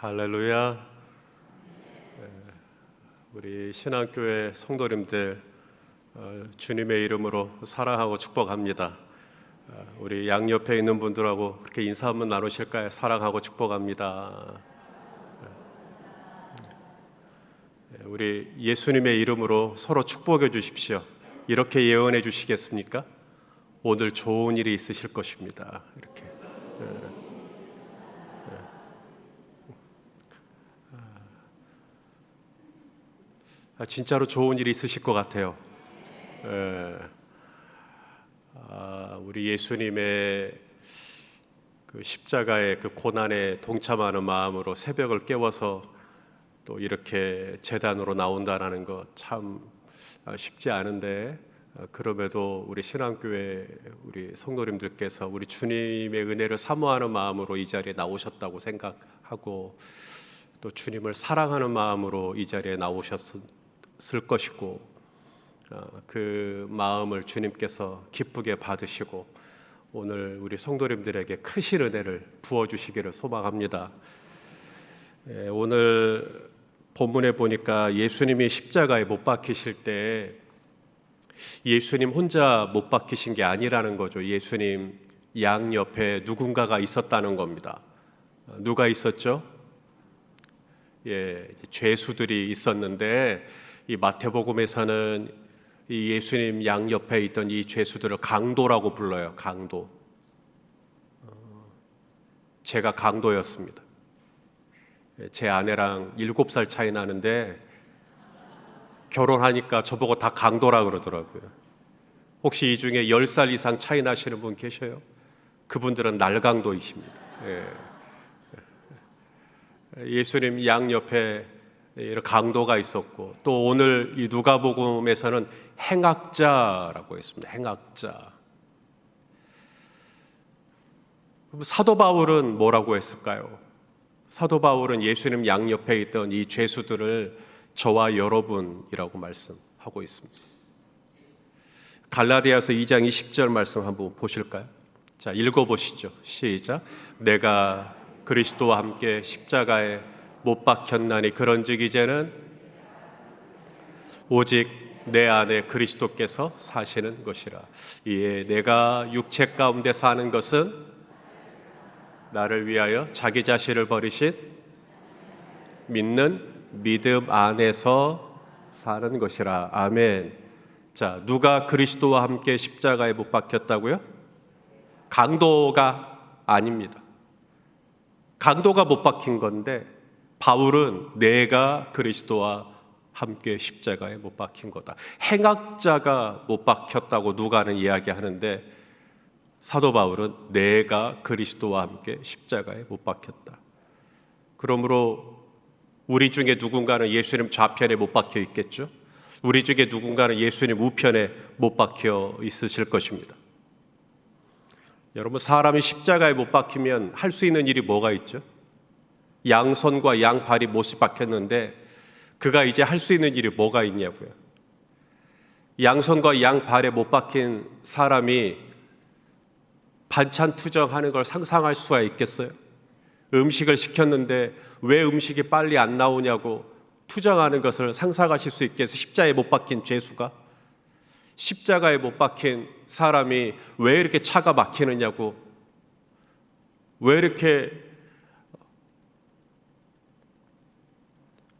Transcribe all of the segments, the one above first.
할렐루야. 우리 신앙교회 성도님들 주님의 이름으로 사랑하고 축복합니다. 우리 양옆에 있는 분들하고 그렇게 인사 한번 나누실까요? 사랑하고 축복합니다. 우리 예수님의 이름으로 서로 축복해 주십시오. 이렇게 예언해 주시겠습니까? 오늘 좋은 일이 있으실 것입니다. 이렇게. 진짜로 좋은 일이 있으실 것 같아요. 우리 예수님의 그 십자가의 그 고난에 동참하는 마음으로 새벽을 깨워서 또 이렇게 제단으로 나온다라는 것 참 쉽지 않은데, 그럼에도 우리 신앙교회 우리 성도님들께서 우리 주님의 은혜를 사모하는 마음으로 이 자리에 나오셨다고 생각하고, 또 주님을 사랑하는 마음으로 이 자리에 나오셨을 것이고, 그 마음을 주님께서 기쁘게 받으시고 오늘 우리 성도님들에게 크신 은혜를 부어주시기를 소망합니다. 오늘 본문에 보니까 예수님이 십자가에 못 박히실 때 예수님 혼자 못 박히신 게 아니라는 거죠. 예수님 양옆에 누군가가 있었다는 겁니다. 누가 있었죠? 죄수들이 있었는데, 이 마태복음에서는 이 예수님 양옆에 있던 이 죄수들을 강도라고 불러요. 강도. 제가 강도였습니다. 제 아내랑 7살 차이 나는데 결혼하니까 저보고 다 강도라 그러더라고요. 혹시 이 중에 10살 이상 차이 나시는 분 계셔요? 그분들은 날강도이십니다. 예수님 양옆에 이런 강도가 있었고, 또 오늘 이 누가복음에서는 행악자라고 했습니다. 행악자. 사도 바울은 뭐라고 했을까요? 사도 바울은 예수님 양옆에 있던 이 죄수들을 저와 여러분이라고 말씀하고 있습니다. 갈라디아서 2장 20절 말씀 한번 보실까요? 자, 읽어보시죠. 시작. 내가 그리스도와 함께 십자가에 못 박혔나니 그런즉 이제는 오직 내 안에 그리스도께서 사시는 것이라. 이에 내가 육체 가운데 사는 것은 나를 위하여 자기 자신을 버리신 믿는 믿음 안에서 사는 것이라. 아멘. 자, 누가 그리스도와 함께 십자가에 못 박혔다고요? 강도가 아닙니다. 강도가 못 박힌 건데, 바울은 내가 그리스도와 함께 십자가에 못 박힌 거다. 행악자가 못 박혔다고 누가는 이야기하는데, 사도 바울은 내가 그리스도와 함께 십자가에 못 박혔다. 그러므로 우리 중에 누군가는 예수님 좌편에 못 박혀 있겠죠. 우리 중에 누군가는 예수님 우편에 못 박혀 있으실 것입니다. 여러분, 사람이 십자가에 못 박히면 할 수 있는 일이 뭐가 있죠? 양손과 양발이 못이 박혔는데 그가 이제 할 수 있는 일이 뭐가 있냐고요. 양손과 양발에 못 박힌 사람이 반찬 투정하는 걸 상상할 수가 있겠어요? 음식을 시켰는데 왜 음식이 빨리 안 나오냐고 투정하는 것을 상상하실 수 있겠어요? 십자가에 못 박힌 죄수가, 십자가에 못 박힌 사람이 왜 이렇게 차가 막히느냐고, 왜 이렇게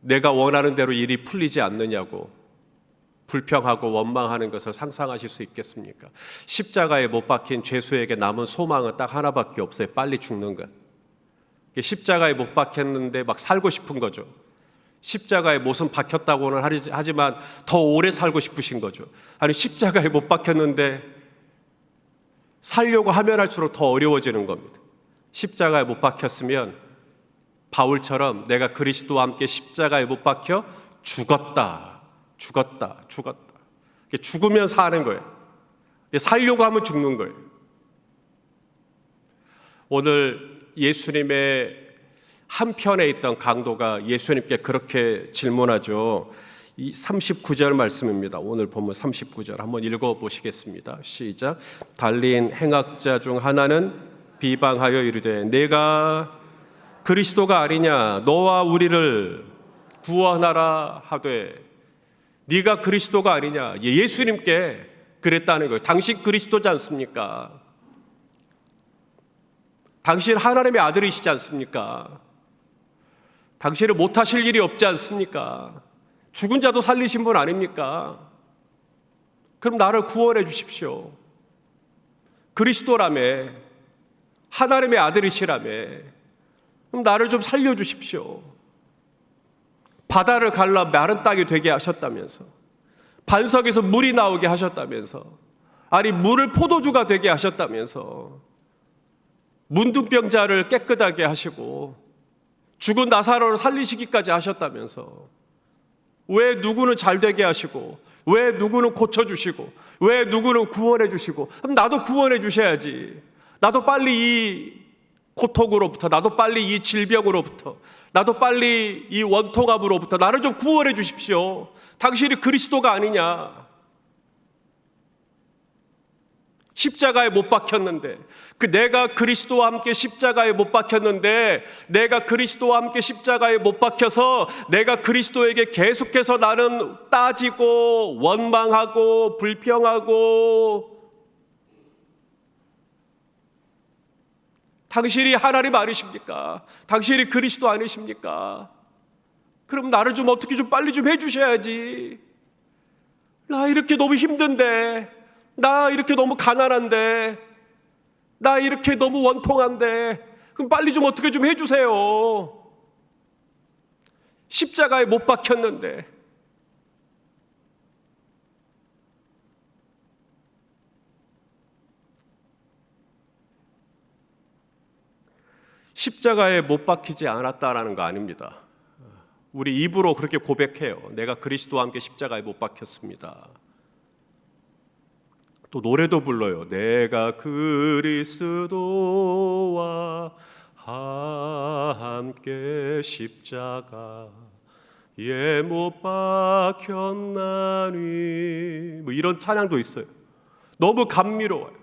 내가 원하는 대로 일이 풀리지 않느냐고 불평하고 원망하는 것을 상상하실 수 있겠습니까? 십자가에 못 박힌 죄수에게 남은 소망은 딱 하나밖에 없어요. 빨리 죽는 것. 십자가에 못 박혔는데 막 살고 싶은 거죠. 십자가에 못은 박혔다고는 하지만 더 오래 살고 싶으신 거죠. 아니, 십자가에 못 박혔는데 살려고 하면 할수록 더 어려워지는 겁니다. 십자가에 못 박혔으면 바울처럼 내가 그리스도와 함께 십자가에 못 박혀 죽었다. 죽으면 사는 거예요. 살려고 하면 죽는 거예요. 오늘 예수님의 한편에 있던 강도가 예수님께 그렇게 질문하죠. 이 39절 말씀입니다. 오늘 본문 39절 한번 읽어보시겠습니다. 시작. 달린 행악자 중 하나는 비방하여 이르되 내가 그리스도가 아니냐 너와 우리를 구원하라 하되 네가 그리스도가 아니냐 예수님께 그랬다는 거예요. 당신 그리스도지 않습니까? 당신 하나님의 아들이시지 않습니까? 당신은 못하실 일이 없지 않습니까? 죽은 자도 살리신 분 아닙니까? 그럼 나를 구원해 주십시오. 그리스도라며 하나님의 아들이시라며 그럼 나를 좀 살려주십시오. 바다를 갈라 마른 땅이 되게 하셨다면서, 반석에서 물이 나오게 하셨다면서, 아니 물을 포도주가 되게 하셨다면서, 문둥병자를 깨끗하게 하시고 죽은 나사로를 살리시기까지 하셨다면서, 왜 누구는 잘 되게 하시고 왜 누구는 고쳐주시고 왜 누구는 구원해 주시고, 그럼 나도 구원해 주셔야지. 나도 빨리 이 고통으로부터, 나도 빨리 이 질병으로부터, 나도 빨리 이 원통함으로부터 나를 좀 구원해 주십시오. 당신이 그리스도가 아니냐. 십자가에 못 박혔는데, 내가 그리스도와 함께 십자가에 못 박혔는데, 내가 그리스도와 함께 십자가에 못 박혀서 내가 그리스도에게 계속해서 나는 따지고 원망하고 불평하고, 당신이 하나님 아니십니까? 당신이 그리스도 아니십니까? 그럼 나를 좀 어떻게 좀 빨리 좀 해주셔야지. 나 이렇게 너무 힘든데, 나 이렇게 너무 가난한데, 나 이렇게 너무 원통한데, 그럼 빨리 좀 어떻게 좀 해주세요. 십자가에 못 박혔는데. 십자가에 못 박히지 않았다라는 거 아닙니다. 우리 입으로 그렇게 고백해요. 내가 그리스도와 함께 십자가에 못 박혔습니다. 또 노래도 불러요. 내가 그리스도와 함께 십자가에 못 박혔나니, 뭐 이런 찬양도 있어요. 너무 감미로워요.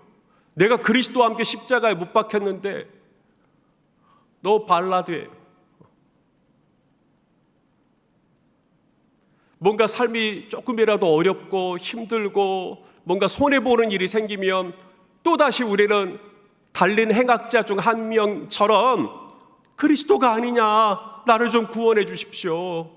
내가 그리스도와 함께 십자가에 못 박혔는데 너무 발라드예요. 뭔가 삶이 조금이라도 어렵고 힘들고 뭔가 손해보는 일이 생기면 또다시 우리는 달린 행악자 중 한 명처럼 그리스도가 아니냐, 나를 좀 구원해 주십시오.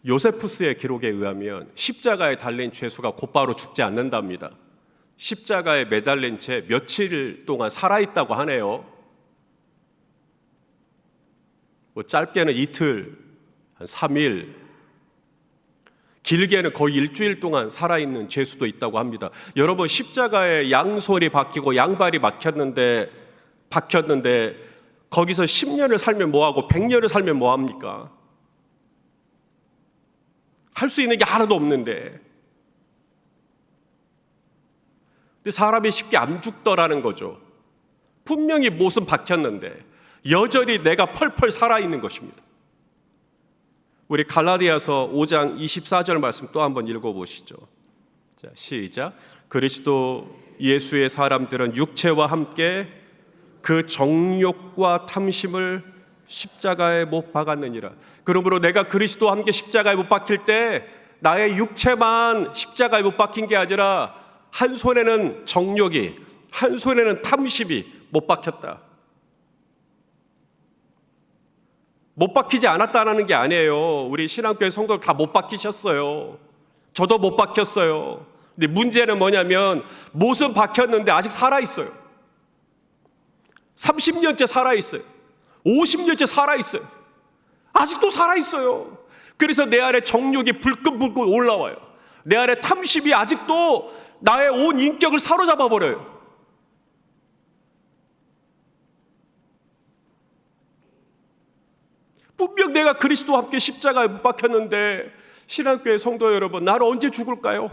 요세푸스의 기록에 의하면 십자가에 달린 죄수가 곧바로 죽지 않는답니다. 십자가에 매달린 채 며칠 동안 살아있다고 하네요. 뭐 짧게는 이틀, 한 3일, 길게는 거의 일주일 동안 살아있는 죄수도 있다고 합니다. 여러분, 십자가에 양손이 박히고 양발이 박혔는데 거기서 10년을 살면 뭐하고 100년을 살면 뭐합니까? 할 수 있는 게 하나도 없는데. 근데 사람이 쉽게 안 죽더라는 거죠. 분명히 못은 박혔는데 여전히 내가 펄펄 살아있는 것입니다. 우리 갈라디아서 5장 24절 말씀 또 한번 읽어보시죠. 자, 시작. 그리스도 예수의 사람들은 육체와 함께 그 정욕과 탐심을 십자가에 못 박았느니라. 그러므로 내가 그리스도와 함께 십자가에 못 박힐 때 나의 육체만 십자가에 못 박힌 게 아니라 한 손에는 정욕이, 한 손에는 탐심이 못 박혔다. 못 박히지 않았다는 게 아니에요. 우리 신앙교회 성도들 다 못 박히셨어요. 저도 못 박혔어요. 근데 문제는 뭐냐면 못은 박혔는데 아직 살아있어요. 30년째 살아있어요. 50년째 살아있어요. 아직도 살아있어요. 그래서 내 안에 정욕이 불끈불끈 올라와요. 내 안에 탐심이 아직도 나의 온 인격을 사로잡아 버려요. 분명 내가 그리스도와 함께 십자가에 못 박혔는데, 신앙교회 성도 여러분, 나는 언제 죽을까요?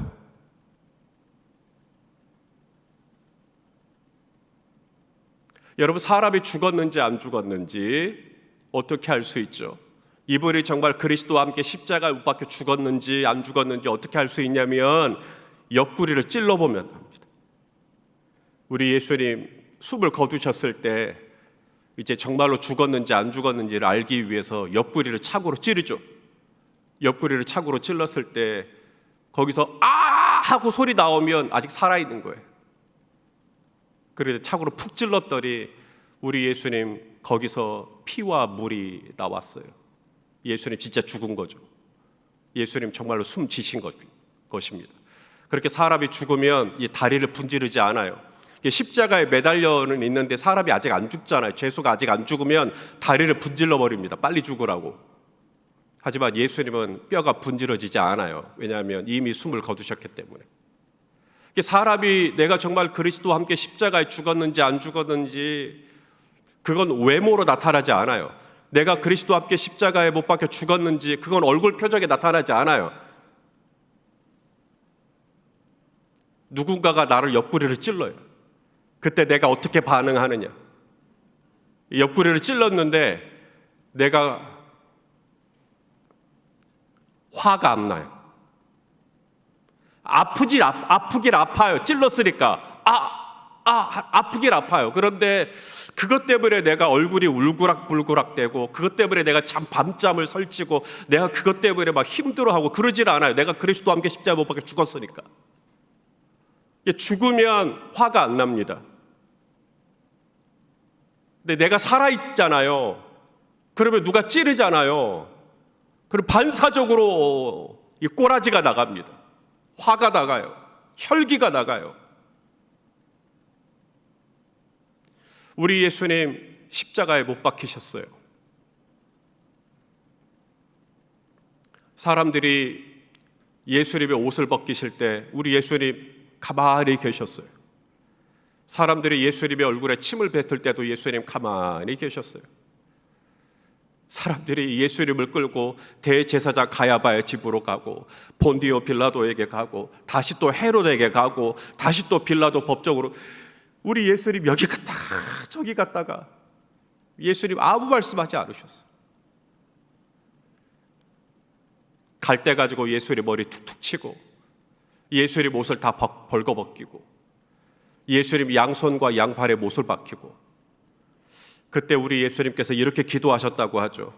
여러분, 사람이 죽었는지 안 죽었는지 어떻게 알 수 있죠? 이분이 정말 그리스도와 함께 십자가에 못 박혀 죽었는지 안 죽었는지 어떻게 알 수 있냐면 옆구리를 찔러보면 우리 예수님 숨을 거두셨을 때 이제 정말로 죽었는지 안 죽었는지를 알기 위해서 옆구리를 착으로 찌르죠. 옆구리를 착으로 찔렀을 때 거기서 아 하고 소리 나오면 아직 살아있는 거예요. 그래서 착으로 푹 찔렀더니 우리 예수님 거기서 피와 물이 나왔어요. 예수님 진짜 죽은 거죠. 예수님 정말로 숨지신 것입니다. 그렇게 사람이 죽으면 이 다리를 분지르지 않아요. 십자가에 매달려는 있는데 사람이 아직 안 죽잖아요. 죄수가 아직 안 죽으면 다리를 분질러 버립니다. 빨리 죽으라고. 하지만 예수님은 뼈가 분질러지지 않아요. 왜냐하면 이미 숨을 거두셨기 때문에. 사람이 내가 정말 그리스도와 함께 십자가에 죽었는지 안 죽었는지 그건 외모로 나타나지 않아요. 내가 그리스도와 함께 십자가에 못 박혀 죽었는지 그건 얼굴 표정에 나타나지 않아요. 누군가가 나를 옆구리를 찔러요. 그때 내가 어떻게 반응하느냐. 옆구리를 찔렀는데 내가 화가 안 나요. 아프긴 아파요. 찔렀으니까 아프긴 아파요. 그런데 그것 때문에 내가 얼굴이 울그락불그락 되고 그것 때문에 내가 밤잠을 설치고 내가 그것 때문에 막 힘들어하고 그러질 않아요. 내가 그리스도와 함께 십자가에 못 박혀 죽었으니까. 죽으면 화가 안 납니다. 근데 내가 살아있잖아요. 그러면 누가 찌르잖아요. 그리고 반사적으로 이 꼬라지가 나갑니다. 화가 나가요. 혈기가 나가요. 우리 예수님 십자가에 못 박히셨어요. 사람들이 예수님의 옷을 벗기실 때 우리 예수님 가만히 계셨어요. 사람들이 예수님의 얼굴에 침을 뱉을 때도 예수님 가만히 계셨어요. 사람들이 예수님을 끌고 대제사장 가야바의 집으로 가고 본디오 빌라도에게 가고 다시 또 헤롯에게 가고 다시 또 빌라도 법정으로 우리 예수님 여기 갔다가 저기 갔다가 예수님 아무 말씀하지 않으셨어요. 갈대 가지고 예수님 머리 툭툭 치고 예수님 옷을 다 벌거벗기고 예수님 양손과 양팔에 못을 박히고 그때 우리 예수님께서 이렇게 기도하셨다고 하죠.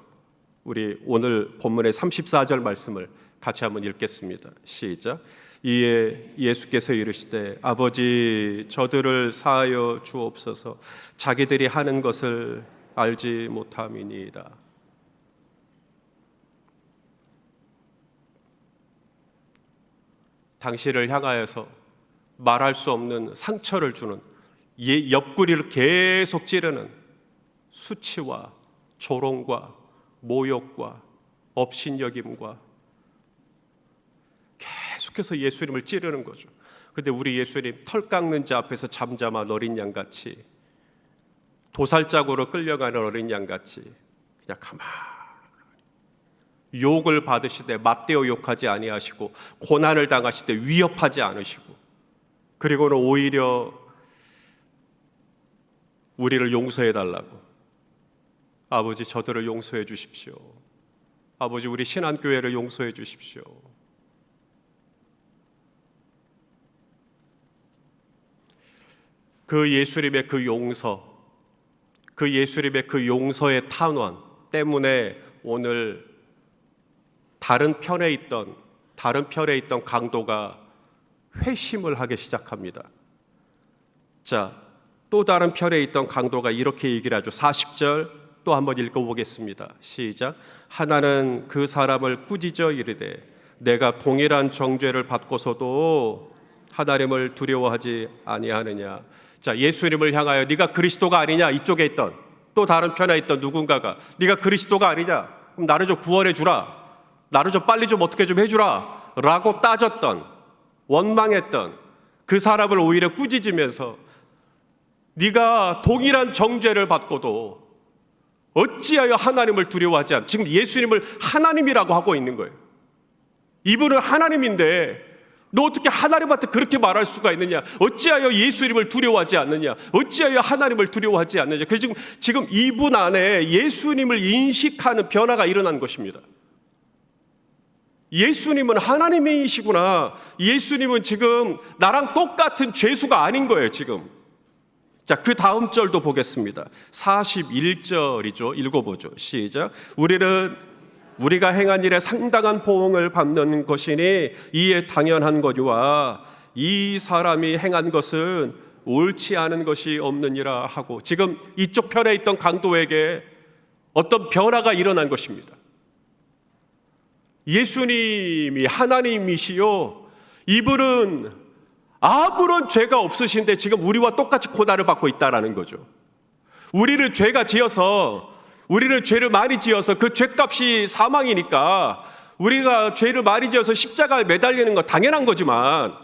우리 오늘 본문의 34절 말씀을 같이 한번 읽겠습니다. 시작. 이에 예수께서 이르시되 아버지 저들을 사하여 주옵소서 자기들이 하는 것을 알지 못함이니이다. 당신을 향하여서 말할 수 없는 상처를 주는 옆구리를 계속 찌르는 수치와 조롱과 모욕과 업신여김과 계속해서 예수님을 찌르는 거죠. 근데 우리 예수님 털 깎는 자 앞에서 잠잠한 어린 양같이 도살장으로 끌려가는 어린 양같이 그냥 가만히 욕을 받으시되 맞대어 욕하지 아니하시고 고난을 당하시되 위협하지 않으시고 그리고는 오히려 우리를 용서해 달라고 아버지 저들을 용서해 주십시오. 아버지 우리 신한교회를 용서해 주십시오. 그 예수님의 그 용서, 그 예수님의 그 용서의 탄원 때문에 오늘 다른 편에 있던 강도가 회심을 하기 시작합니다. 자, 또 다른 편에 있던 강도가 이렇게 얘기를 하죠. 40절 또 한번 읽어보겠습니다. 시작. 하나는 그 사람을 꾸짖어 이르되 내가 동일한 정죄를 받고서도 하나님을 두려워하지 아니하느냐. 자, 예수님을 향하여 네가 그리스도가 아니냐. 이쪽에 있던 또 다른 편에 있던 누군가가 네가 그리스도가 아니냐. 그럼 나를 좀 구원해 주라. 나를 좀 빨리 좀 어떻게 좀 해주라 라고 따졌던 원망했던 그 사람을 오히려 꾸짖으면서 네가 동일한 정죄를 받고도 어찌하여 하나님을 두려워하지 않? 지금 예수님을 하나님이라고 하고 있는 거예요. 이분은 하나님인데 너 어떻게 하나님한테 그렇게 말할 수가 있느냐? 어찌하여 예수님을 두려워하지 않느냐? 어찌하여 하나님을 두려워하지 않느냐? 그래서 지금 이분 안에 예수님을 인식하는 변화가 일어난 것입니다. 예수님은 하나님이시구나. 예수님은 지금 나랑 똑같은 죄수가 아닌 거예요, 지금. 자, 그 다음 절도 보겠습니다. 41절이죠. 읽어보죠. 시작. 우리가 행한 일에 상당한 보응을 받는 것이니 이에 당연한 거니와 이 사람이 행한 것은 옳지 않은 것이 없느니라 하고, 지금 이쪽 편에 있던 강도에게 어떤 변화가 일어난 것입니다. 예수님이 하나님이시요, 이분은 아무런 죄가 없으신데 지금 우리와 똑같이 고난을 받고 있다라는 거죠. 우리는 죄를 많이 지어서 그 죄값이 사망이니까 우리가 죄를 많이 지어서 십자가에 매달리는 건 당연한 거지만,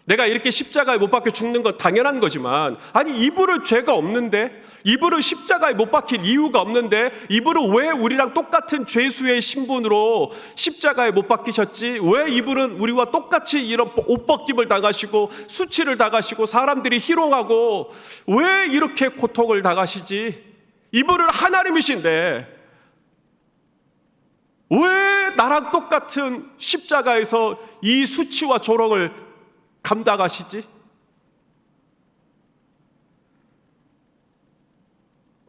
내가 이렇게 십자가에 못 박혀 죽는 건 당연한 거지만, 아니 이분은 죄가 없는데, 이분은 십자가에 못 박힐 이유가 없는데, 이분은 왜 우리랑 똑같은 죄수의 신분으로 십자가에 못 박히셨지? 왜 이분은 우리와 똑같이 이런 옷벗김을 당하시고 수치를 당하시고 사람들이 희롱하고 왜 이렇게 고통을 당하시지? 이분은 하나님이신데 왜 나랑 똑같은 십자가에서 이 수치와 조롱을 감당하시지?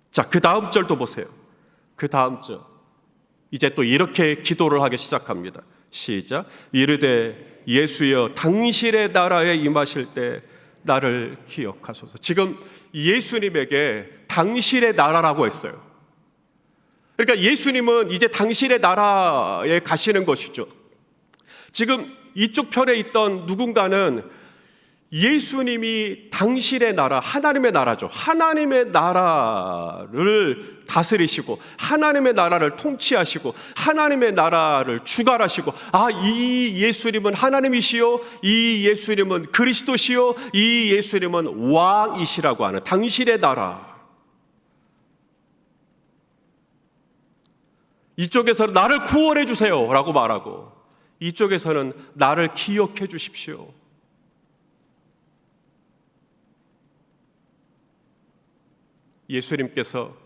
자, 그 다음 절도 보세요. 그 다음 절. 이제 또 이렇게 기도를 하기 시작합니다. 시작. 이르되 예수여 당신의 나라에 임하실 때 나를 기억하소서. 지금 예수님에게 당신의 나라라고 했어요. 그러니까 예수님은 이제 당신의 나라에 가시는 것이죠. 지금 이쪽 편에 있던 누군가는 예수님이 당신의 나라, 하나님의 나라죠. 하나님의 나라를 다스리시고 하나님의 나라를 통치하시고 하나님의 나라를 주관하시고, 이 예수님은 하나님이시요, 이 예수님은 그리스도시요, 이 예수님은 왕이시라고 하는 당신의 나라. 이쪽에서는 나를 구원해 주세요 라고 말하고, 이쪽에서는 나를 기억해 주십시오. 예수님께서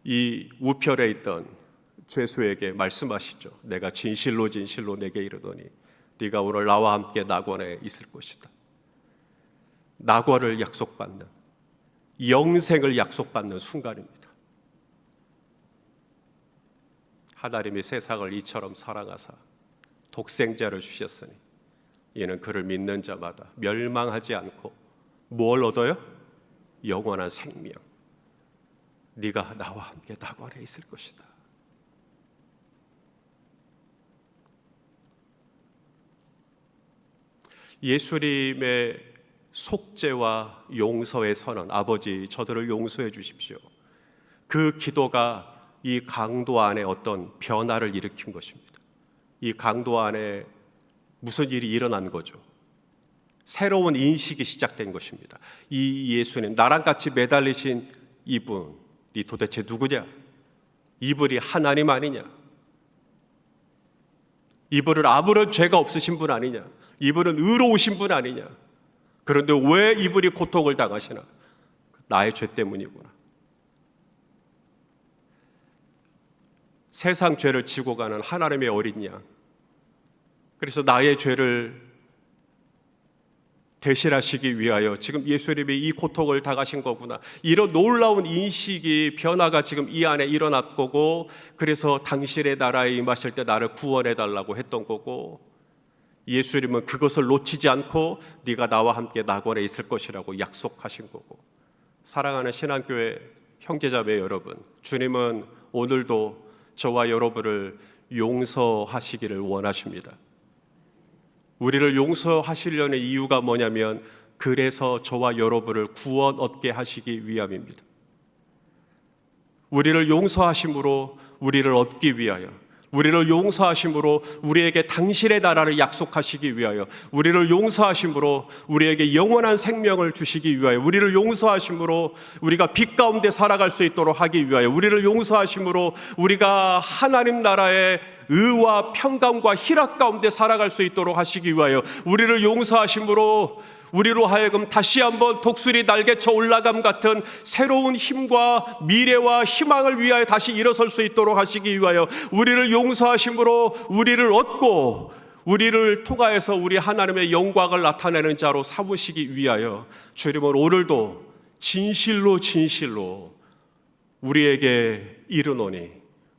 이 우편에 있던 죄수에게 말씀하시죠. 내가 진실로 진실로 내게 이르노니 네가 오늘 나와 함께 낙원에 있을 것이다. 낙원을 약속받는, 영생을 약속받는 순간입니다. 하나님이 세상을 이처럼 사랑하사 독생자를 주셨으니 이는 그를 믿는 자마다 멸망하지 않고 뭘 얻어요? 영원한 생명. 네가 나와 함께 낙원에 있을 것이다. 예수님의 속죄와 용서의 선언, 아버지 저들을 용서해 주십시오. 그 기도가 이 강도 안에 어떤 변화를 일으킨 것입니다. 이 강도 안에 무슨 일이 일어난 거죠? 새로운 인식이 시작된 것입니다. 이 예수님, 나랑 같이 매달리신 이분이 도대체 누구냐? 이분이 하나님 아니냐? 이분은 아무런 죄가 없으신 분 아니냐? 이분은 의로우신 분 아니냐? 그런데 왜 이분이 고통을 당하시나? 나의 죄 때문이구나. 세상 죄를 지고 가는 하나님의 어린 양, 그래서 나의 죄를 대신하시기 위하여 지금 예수님이 이 고통을 당하신 거구나. 이런 놀라운 인식이, 변화가 지금 이 안에 일어났 거고, 그래서 당신의 나라에 임하실 때 나를 구원해 달라고 했던 거고, 예수님은 그것을 놓치지 않고 네가 나와 함께 낙원에 있을 것이라고 약속하신 거고. 사랑하는 신앙교회 형제자매 여러분, 주님은 오늘도 저와 여러분을 용서하시기를 원하십니다. 우리를 용서하시려는 이유가 뭐냐면, 그래서 저와 여러분을 구원 얻게 하시기 위함입니다. 우리를 용서하심으로 우리를 얻기 위하여, 우리를 용서하심으로 우리에게 당신의 나라를 약속하시기 위하여, 우리를 용서하심으로 우리에게 영원한 생명을 주시기 위하여, 우리를 용서하심으로 우리가 빛 가운데 살아갈 수 있도록 하기 위하여, 우리를 용서하심으로 우리가 하나님 나라의 의와 평강과 희락 가운데 살아갈 수 있도록 하시기 위하여, 우리를 용서하심으로 우리로 하여금 다시 한번 독수리 날개쳐 올라감 같은 새로운 힘과 미래와 희망을 위하여 다시 일어설 수 있도록 하시기 위하여, 우리를 용서하심으로 우리를 얻고 우리를 통하여서 우리 하나님의 영광을 나타내는 자로 삼으시기 위하여, 주님은 오늘도 진실로 진실로 우리에게 이르노니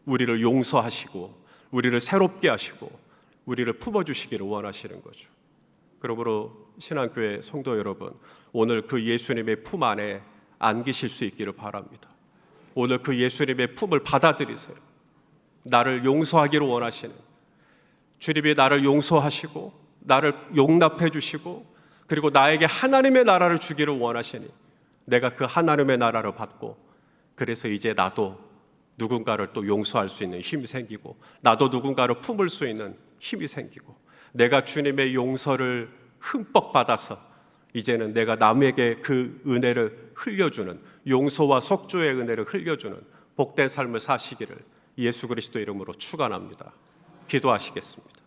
우리를 용서하시고 우리를 새롭게 하시고 우리를 품어주시기를 원하시는 거죠. 그러므로 신앙교회 성도 여러분, 오늘 그 예수님의 품 안에 안기실 수 있기를 바랍니다. 오늘 그 예수님의 품을 받아들이세요. 나를 용서하기를 원하시는, 주님이 나를 용서하시고 나를 용납해 주시고 그리고 나에게 하나님의 나라를 주기를 원하시니 내가 그 하나님의 나라를 받고, 그래서 이제 나도 누군가를 또 용서할 수 있는 힘이 생기고 나도 누군가를 품을 수 있는 힘이 생기고, 내가 주님의 용서를 흠뻑 받아서 이제는 내가 남에게 그 은혜를 흘려주는, 용서와 속죄의 은혜를 흘려주는 복된 삶을 사시기를 예수 그리스도 이름으로 축원합니다. 기도하시겠습니다.